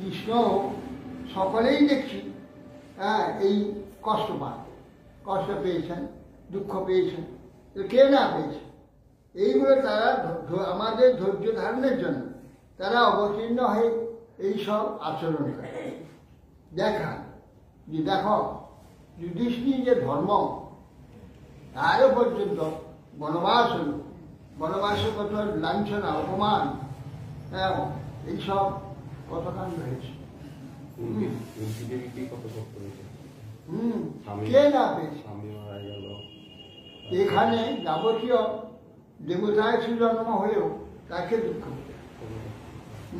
কৃষ্ণ সকলেই দেখছি এই কষ্ট পান, কষ্ট পেয়েছেন, দুঃখ পেয়েছেন, কে না পেয়েছে। এইগুলো তারা আমাদের ধৈর্য ধারণের জন্য তারা অবতীর্ণ হয়ে এইসব আচরণ করে দেখান যে দেখো যুধিষ্ঠির যে ধর্ম তারও পর্যন্ত বনবাস হল, বনবাসে কত লাঞ্ছনা অপমান, এইসব কত কাণ্ড হয়েছে। কে না পেয়েছে। এখানে যাবতীয় দেবতায় জন্ম হলেও তাকে দুঃখ,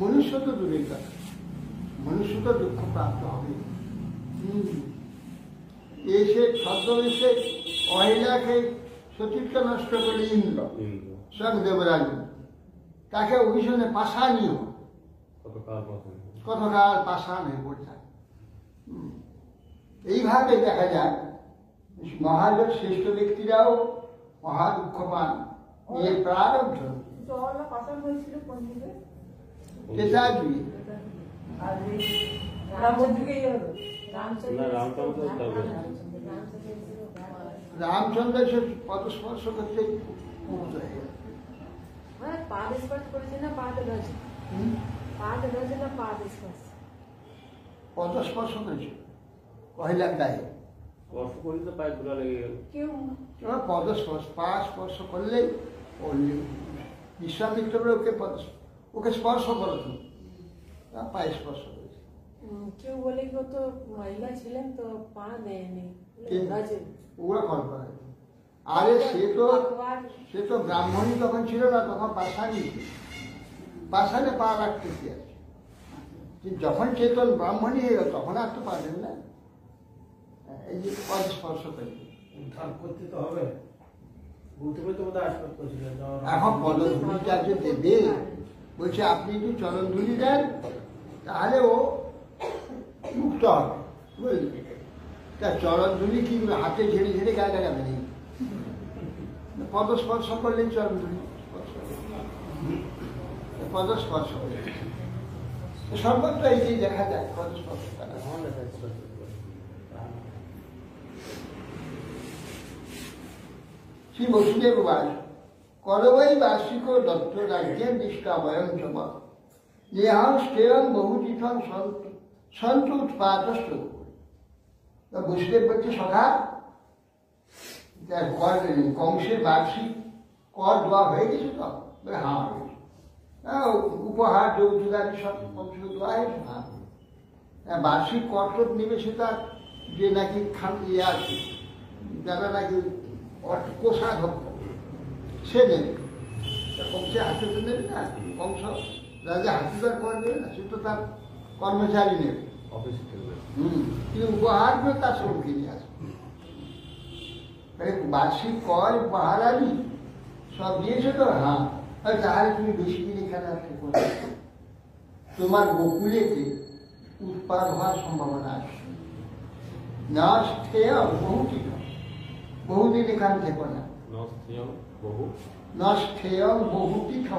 মনুষ্য তো দূরের কথা, মনুষ্য তো দুঃখ প্রাপ্ত হবে। এসে ছদ্মবেশে অহিলাকে সতীর্থ নষ্ট করে ইন্দ্র স্বয়ং দেবরাজ তাকে অভিশনে পাষাণীয়, কতকাল পাষাণ হয়ে পড়ে থাকে। এইভাবে দেখা যায় মহালোক শ্রেষ্ঠ ব্যক্তিরাও মহা দুঃখ পান। এর প্রারব্ধ রামচন্দ্র সে পদস্পর্শ করতে মুক্ত হয়ে গেল। পদস্পর্শ করেছে পহিলার গায়ে, পদস্পর্শ পা স্পর্শ করলেই বিশ্বামিত্র ওকে স্পর্শ করো তুমি, পায়ে স্পর্শ করেছে। কেউ বলে তো মহিলা ছিলেন তো পা দেয়নি, ওরা কল্পনা। আরে সে তো ব্রাহ্মণী তখন ছিল না, তখন পাষাণী, পাষাণে পা রাখতে কি আছে। যখন চেতন ব্রাহ্মণী হয়ে গেল তখন আর তো পারবেন না। এই যে পদ স্পর্শ করে করতে তো হবে, এখন পদধূলিটা যে দেবে বলছে আপনি যদি চরণধূলি দেন তাহলে ও মুক্ত হবে, বুঝলি। তা চরণধূলি কি হাতে ঝেড়ে ঝেড়ে গায়ে লাগাবে নেই, পদস্পর্শ করলেই চরণধূলি পদস্পর্শ করে সর্বত্র এই যে দেখা যায় পদস্পর্শ করা। শ্রী বসুদেব বাস করবৈ বার্ষিক দত্ত রাজ্যের নিষ্কাময়ং চম নেহাং স্থেয়ং বহুতীর্থং সন্ত উৎপাত। বসুদেব বলছে সখা কংসের বার্ষিক কর দেওয়া হয়ে গেছে তো? হ্যাঁ হয়েছে। উপহার যৌতুকাদি সব কংসকে দেওয়া হয়েছে। হ্যাঁ, বার্ষিক কর তো নেবে সেটা যে নাকি খান ইয়ে আছে, যারা নাকি কোষাধ্যক্ষ সে নেবে, কংসের হাতে তো নেবে না, কংস রাজা হাতিবার কর নেবে না, সে তো তার কর্মচারী নেবে। কিন্তু উপহারগুলো তার সঙ্গে নিয়ে আসবে। বার্ষিক কর উপহার আনি সব দিয়েছে তো? হ্যাঁ। তাহলে তুমি বেশি দিন এখানে আসতে পারবে, তোমার গোকুলেতে উৎপাদ হওয়ার সম্ভাবনা আছে। নষ্ঠেয় বহুতীর্থ, বহুদিন এখান থেকে না, নষ্ঠেয় বহুতীর্থ।